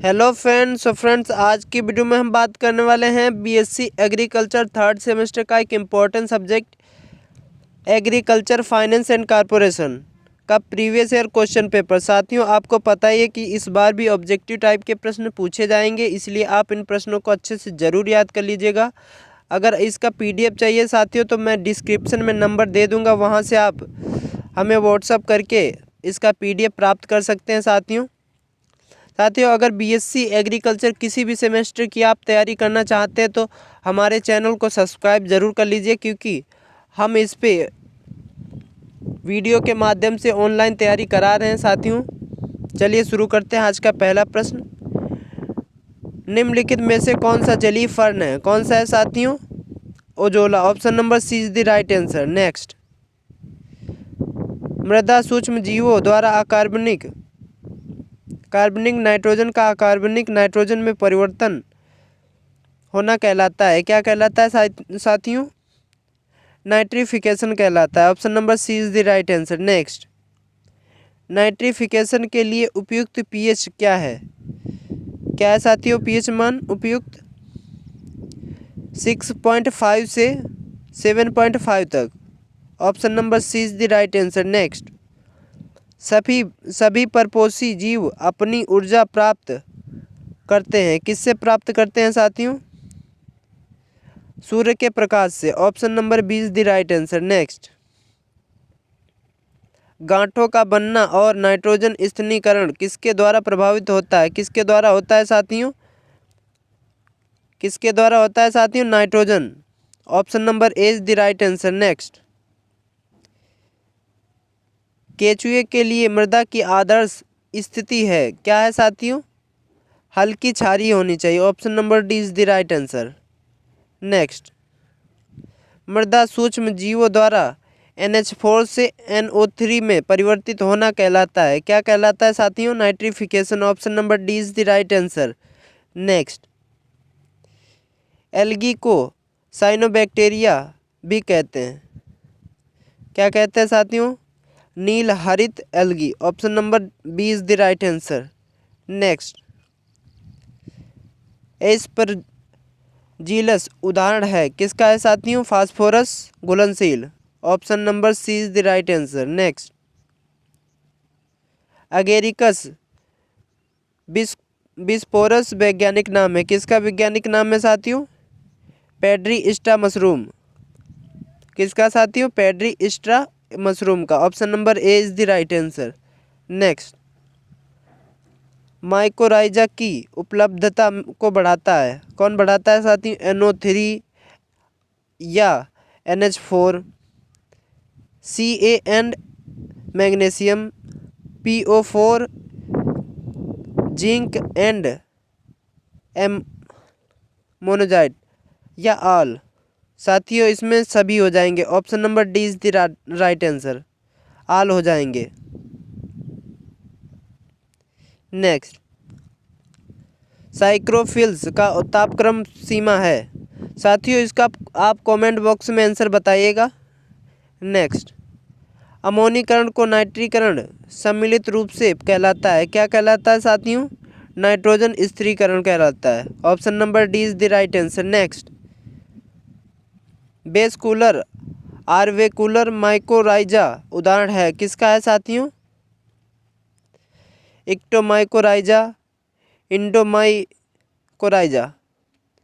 Hello friends आज की video में हम बात करने वाले हैं बीएससी एग्रीकल्चर थर्ड सेमेस्टर का एक important subject agriculture finance and corporation का प्रीवियस ईयर क्वेश्चन पेपर। साथियों, आपको पता ही है कि इस बार भी ऑब्जेक्टिव टाइप के प्रश्न पूछे जाएंगे, इसलिए आप इन प्रश्नों को अच्छे से ज़रूर याद कर लीजिएगा। अगर इसका पीडीएफ चाहिए साथियों तो मैं डिस्क्रिप्शन में नंबर दे दूँगा, वहाँ से आप हमें व्हाट्सअप करके इसका पीडीएफ प्राप्त कर सकते हैं। साथियों, अगर बीएससी एग्रीकल्चर किसी भी सेमेस्टर की आप तैयारी करना चाहते हैं तो हमारे चैनल को सब्सक्राइब ज़रूर कर लीजिए, क्योंकि हम इस पे वीडियो के माध्यम से ऑनलाइन तैयारी करा रहे हैं। साथियों, चलिए शुरू करते हैं। आज का पहला प्रश्न, निम्नलिखित में से कौन सा जलीय फर्न है? कौन सा है साथियों? Azolla. Option number C is the right answer. Next, मृदा सूक्ष्म जीवों द्वारा कार्बनिक नाइट्रोजन का अकार्बनिक नाइट्रोजन में परिवर्तन होना कहलाता है, क्या कहलाता है साथियों? नाइट्रिफिकेशन कहलाता है। Option number C is the right answer. Next, nitrification के लिए उपयुक्त पीएच क्या है? क्या है साथियों पीएच मान उपयुक्त? 6.5 से 7.5 तक। Option number C is the right answer. Next, सभी परपोषी जीव अपनी ऊर्जा प्राप्त करते हैं, किससे प्राप्त करते हैं साथियों? सूर्य के प्रकाश से। Option number B is the right answer. Next, गांठों का बनना और नाइट्रोजन स्तनीकरण किसके द्वारा प्रभावित होता है? किसके द्वारा होता है साथियों? किसके द्वारा होता है साथियों? Nitrogen. Option number A is the right answer. Next, केचुए के लिए मृदा की आदर्श स्थिति है, क्या है साथियों? हल्की क्षारीय होनी चाहिए। Option number D is the right answer. Next, मृदा सूक्ष्म जीवों द्वारा NH4 से NO3 में परिवर्तित होना कहलाता है, क्या कहलाता है साथियों? Nitrification. Option number D is the right answer. Next, algae को साइनोबैक्टीरिया भी कहते हैं, क्या कहते हैं साथियों? नील हरित algae. Option number B is the right answer. Next, Aspergillus उदाहरण है, किसका है साथियों? फास्फोरस घुलनशील। Option number C is the right answer. Next, Agaricus bisporus वैज्ञानिक नाम है, किसका वैज्ञानिक नाम है साथियों? Paddy straw mushroom. किसका साथियों? पेड्रीस्टा मशरूम का। Option number A is the right answer. Next, mycorrhiza की उपलब्धता को बढ़ाता है, कौन बढ़ाता है साथियों? NO3 या NH4, Ca and magnesium, PO4, zinc and monazite या ऑल? साथियों, इसमें सभी हो जाएंगे। Option number D is the right answer, all हो जाएंगे। नेक्स्ट, साइक्रोफिल्स का तापक्रम सीमा है, साथियों इसका आप कमेंट बॉक्स में आंसर बताइएगा। नेक्स्ट, अमोनीकरण को नाइट्रीकरण सम्मिलित रूप से कहलाता है, क्या कहलाता है साथियों? नाइट्रोजन स्थिरीकरण कहलाता है। Option number D is the right answer. Next, vesicular arbuscular mycorrhiza उदाहरण है, किसका है साथियों? इक्टोमाइकोराइजा, इंडोमाइकोराइजा,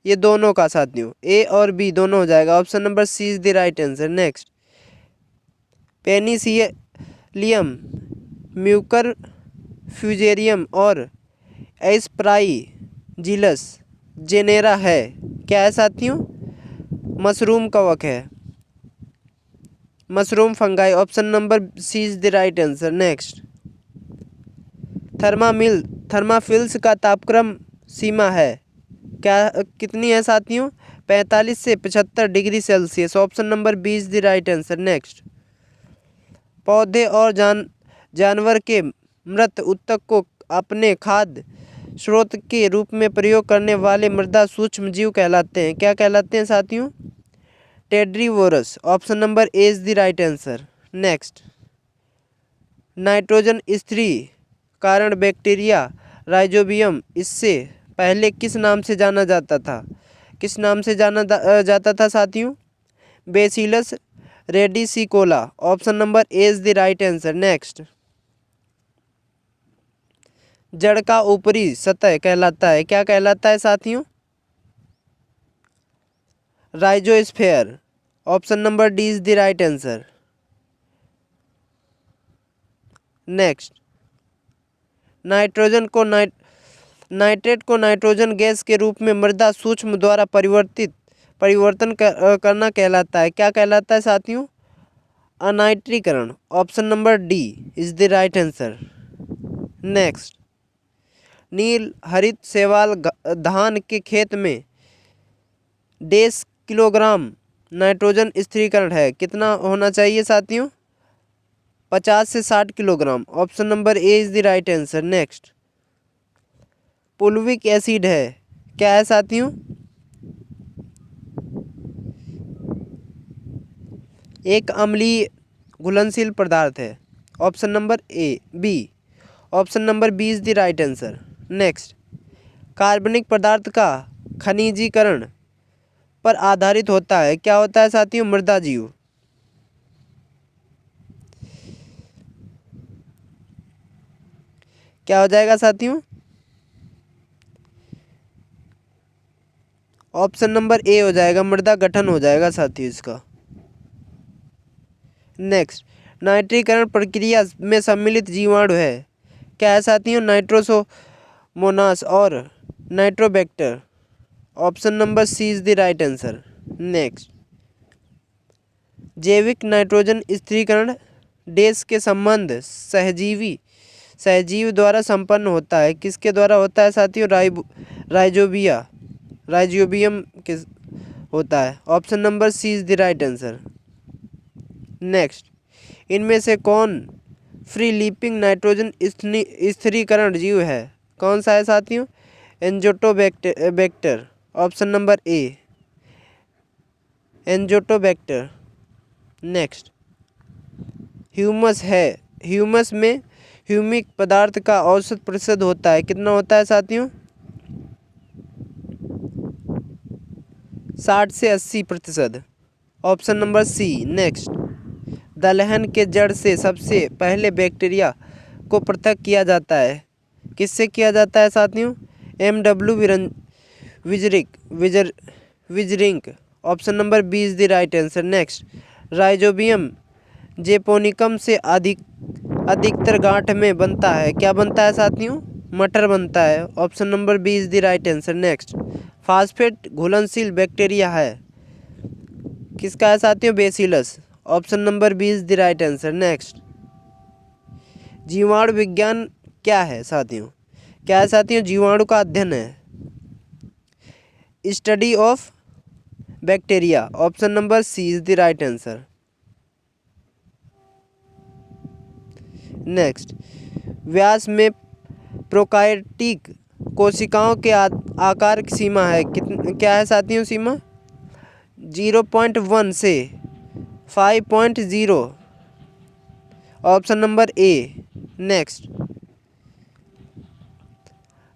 ये दोनों का साथियों ए और बी दोनों हो जाएगा। Option number C is the right answer. Next, Penicillium, Mucor Fusarium और एस्पराइजिलस जेनेरा है, क्या है साथियों? मशरूम कवक है, mushroom fungi. Option number C is the right answer. Next, thermophiles का तापक्रम सीमा है, क्या कितनी है साथियों? 45 से 75 degree Celsius. Option number B is the right answer. Next, पौधे और जानवर के मृत ऊतक को अपने खाद्य स्रोत के रूप में प्रयोग करने वाले मृदा सूक्ष्म जीव कहलाते हैं, क्या कहलाते हैं साथियों? Detritivores. Option number A is the right answer. Next, nitrogen स्थिरीकरण बैक्टीरिया राइजोबियम इससे पहले किस नाम से जाना जाता था? किस नाम से जाना जाता था साथियों? Bacillus radicicola. Option number A is the right answer. Next, जड़ का ऊपरी सतह कहलाता है, क्या कहलाता है साथियों? Rhizosphere. Option number D is the right answer. Next, nitrogen को नाइट्रेट को नाइट्रोजन गैस के रूप में मृदा सूक्ष्म द्वारा परिवर्तन करना कहलाता है, क्या कहलाता है साथियों? अनाइट्रीकरण। Option number D is the right answer. Next, नील हरित शैवाल धान के खेत में 1.5 किलोग्राम नाइट्रोजन स्थिरीकरण है, कितना होना चाहिए साथियों? 50 से 60 kilogram. Option number A is the right answer. Next, fulvic acid है, क्या है साथियों? एक अम्लीय घुलनशील पदार्थ है। Option number A B. Option number B is the right answer. Next, कार्बनिक पदार्थ का खनिजीकरण पर आधारित होता है, क्या होता है साथियों? मृदा जीव। क्या हो जाएगा साथियों? ऑप्शन नंबर ए हो जाएगा, मृदा गठन हो जाएगा साथियों इसका। नेक्स्ट, नाइट्रीकरण प्रक्रिया में सम्मिलित जीवाणु है, क्या है साथियों? नाइट्रोसोमोनास और Nitrobacter. Option number C is the right answer. Next, जैविक नाइट्रोजन स्थिरीकरण देश के संबंध सहजीव द्वारा संपन्न होता है, किसके द्वारा होता है साथियों? राइजोबियम के होता है। Option number C is the right answer. Next, इनमें से कौन फ्री लीपिंग नाइट्रोजन स्थिरीकरण जीव है, कौन सा है साथियों? Azotobacter. Option number A azotobacter. Next, humus है, ह्यूमस में ह्यूमिक पदार्थ का औसत प्रतिशत होता है, कितना होता है साथियों? 60 से 80%। ऑप्शन नंबर सी। नेक्स्ट, दलहन के जड़ से सबसे पहले बैक्टीरिया को पृथक किया जाता है, किससे किया जाता है साथियों? MW Beijerinck. Option number B is the right answer. Next, rhizobium japonicum से अधिकतर गांठ में बनता है, क्या बनता है साथियों? मटर बनता है। Option number B is the right answer. Next, phosphate घुलनशील बैक्टीरिया है, किसका है साथियों? Bacillus. Option number B is the right answer. Next, जीवाणु विज्ञान क्या है साथियों? क्या है साथियों? जीवाणु का अध्ययन है, study of bacteria. Option number C is the right answer. Next, व्यास में प्रोकार्योटिक कोशिकाओं के आकार की सीमा है, क्या है साथियों सीमा? 0.1 से 5.0। Option number A. Next,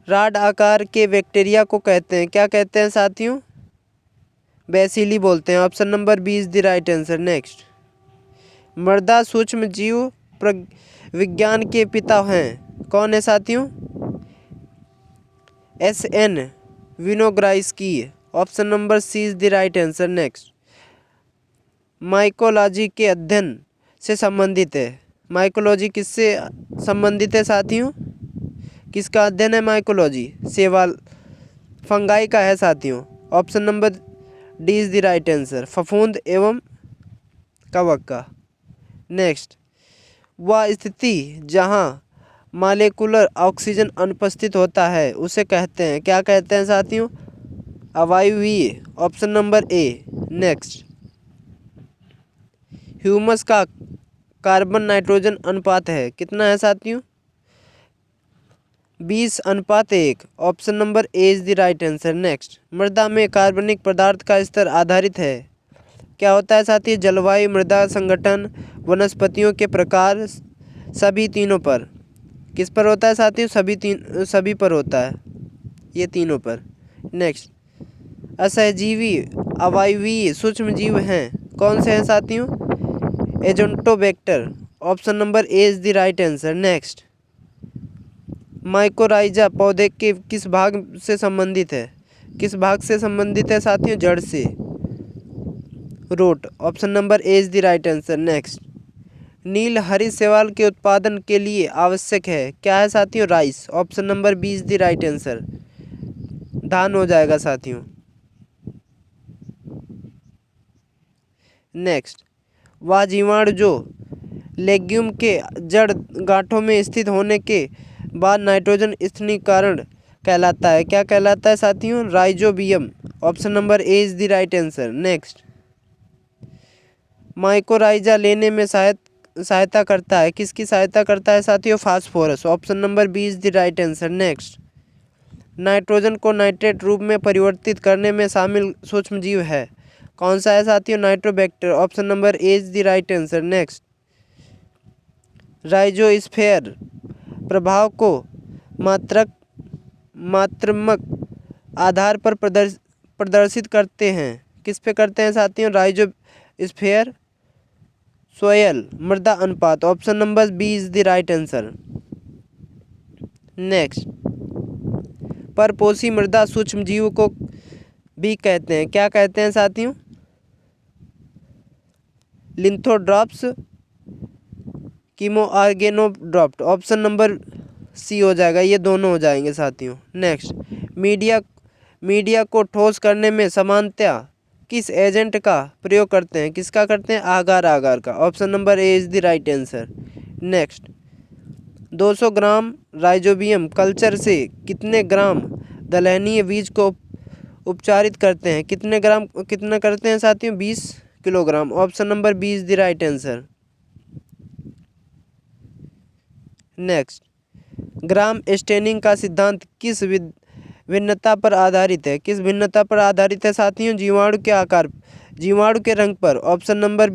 rod आकार के बैक्टीरिया को कहते हैं, क्या कहते हैं साथियों? बेसिली बोलते हैं। Option number B is the right answer. Next, मृदा सूक्ष्म जीव विज्ञान के पिता हैं, कौन है साथियों? SN Winogradsky. Option number C is the right answer. Next, mycology के अध्ययन से संबंधित है, माइकोलॉजी किससे संबंधित है साथियों? किसका अध्ययन है माइकोलॉजी? शैवाल फंगाई का है साथियों। Option number D is the right answer, फफूंद एवं कवक का। नेक्स्ट, वह स्थिति जहाँ मालिकुलर ऑक्सीजन अनुपस्थित होता है उसे कहते हैं, क्या कहते हैं साथियों? अवायवीय। Option number A. Next, humus का कार्बन नाइट्रोजन अनुपात है, कितना है साथियों? 20:1। Option number A is the right answer. Next, मृदा में कार्बनिक पदार्थ का स्तर आधारित है, क्या होता है साथियों? जलवायु, मृदा संगठन, वनस्पतियों के प्रकार, सभी तीनों पर। किस पर होता है साथियों? सभी पर होता है, ये तीनों पर। नेक्स्ट, असहजीवी अवायवीय सूक्ष्म जीव हैं, कौन से हैं साथियों? Azotobacter, option number A is the right answer. Next, mycorrhiza पौधे के किस भाग से संबंधित है? किस भाग से संबंधित है साथियों? जड़ से, root, option number A is the right answer. Next, नील हरी शैवाल के उत्पादन के लिए आवश्यक है, क्या है साथियों? Rice, option number B is the right answer. धान हो जाएगा साथियों। नेक्स्ट, वह जीवाणु जो लेग्यूम के जड़ गांठों में स्थित होने के बाद नाइट्रोजन स्थिरीकरण कहलाता है, क्या कहलाता है साथियों? Rhizobium, option number A is the right answer. Next, mycorrhiza लेने में सहायता करता है, किसकी सहायता करता है साथियों? Phosphorus, option number B is the right answer. Next, nitrogen को नाइट्रेट रूप में परिवर्तित करने में शामिल सूक्ष्मजीव है, कौन सा है साथियों? Nitrobacter, option number A is the right answer. Next, rhizosphere प्रभाव को मात्रात्मक आधार पर प्रदर्शित करते हैं, किस पे करते हैं साथियों? राइजोस्फीयर सोयल मृदा अनुपात, option number B is the right answer. Next, परपोषी मृदा सूक्ष्मजीव को भी कहते हैं, क्या कहते हैं साथियों? लिंथोड्रॉप्स, कीमोऑर्गेनोड्रॉप्ट, ऑप्शन नंबर सी हो जाएगा, ये दोनों हो जाएंगे साथियों। नेक्स्ट, मीडिया को ठोस करने में सामान्यतया किस एजेंट का प्रयोग करते हैं, किसका करते हैं? आगार का, option number A is the right answer. Next, 200 gram rhizobium culture से कितने ग्राम दलहनीय बीज को उपचारित करते हैं? कितना करते हैं साथियों? 20 kilogram, option number B is the right answer. Next, Gram staining का सिद्धांत किस भिन्नता पर आधारित है? किस भिन्नता पर आधारित है साथियों? जीवाणु के रंग पर, option number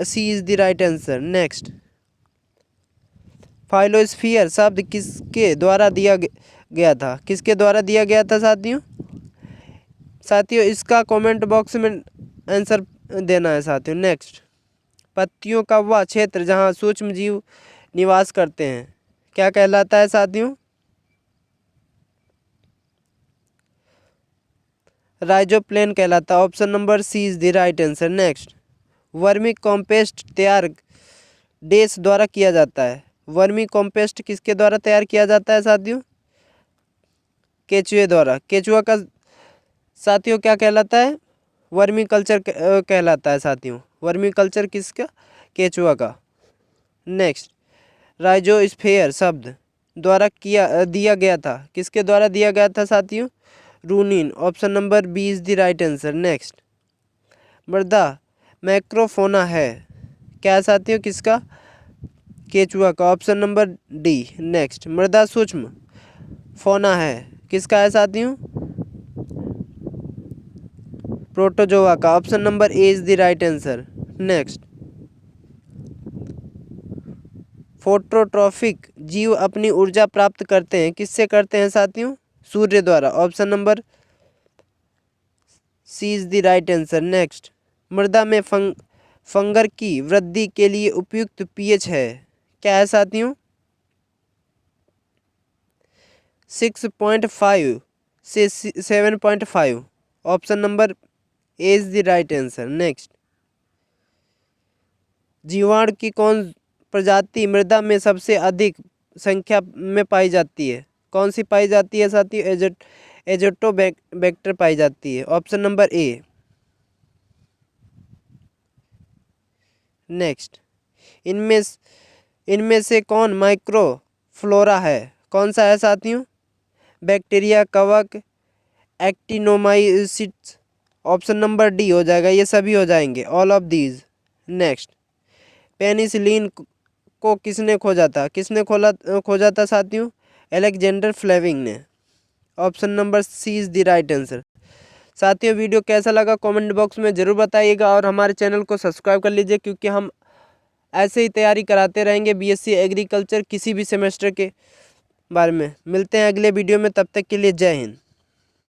C is the right answer. Next, phyllosphere शब्द किसके द्वारा दिया गया था? किसके द्वारा दिया गया था साथियों इसका कमेंट बॉक्स में आंसर देना है साथियों। नेक्स्ट, पत्तियों का वह क्षेत्र जहाँ सूक्ष्म जीव निवास करते हैं, क्या कहलाता है साथियों? राइजोप्लेन कहलाता है, option number C is the right answer. Next, vermicompost तैयार डेस द्वारा किया जाता है, वर्मी कॉम्पोस्ट किसके द्वारा तैयार किया जाता है साथियों? केचुए द्वारा। केचुआ का साथियों क्या कहलाता है? वर्मी कल्चर कहलाता है साथियों। वर्मी कल्चर किसका? केचुआ का। नेक्स्ट, राइजोस्फीयर शब्द द्वारा दिया गया था, किसके द्वारा दिया गया था साथियों? Ruinen, option number B is the right answer. Next, मृदा मैक्रोफोना है, क्या साथियों? किसका? केचुआ का, ऑप्शन नंबर डी। नेक्स्ट, मृदा सूक्ष्म फोना है, किसका है साथियों? प्रोटोजोआ का, option number A is the right answer. Next, phototrophic जीव अपनी ऊर्जा प्राप्त करते हैं, किससे करते हैं साथियों? सूर्य द्वारा, option number C is the right answer. Next, मृदा में फंगर की वृद्धि के लिए उपयुक्त पीएच है, क्या है साथियों? 6.5 से 7.5, option number A is the right answer. Next, जीवाणु की कौन प्रजाति मृदा में सबसे अधिक संख्या में पाई जाती है? कौन सी पाई जाती है साथियों? एजोटोबैक्टर पाई जाती है, ऑप्शन नंबर ए। नेक्स्ट, इनमें से कौन माइक्रोफ्लोरा है? कौन सा है साथियों? बैक्टीरिया, कवक, एक्टिनोमाइसिट्स, ऑप्शन नंबर डी हो जाएगा, ये सभी हो जाएंगे, all of these. Next, penicillin को किसने खोजा था? खोजा था साथियों? अलेक्जेंडर फ्लेमिंग ने, option number C is the right answer. साथियों वीडियो कैसा लगा कमेंट बॉक्स में ज़रूर बताइएगा और हमारे चैनल को सब्सक्राइब कर लीजिए, क्योंकि हम ऐसे ही तैयारी कराते रहेंगे बीएससी एग्रीकल्चर किसी भी सेमेस्टर के बारे में। मिलते हैं अगले वीडियो में, तब तक के लिए जय हिंद।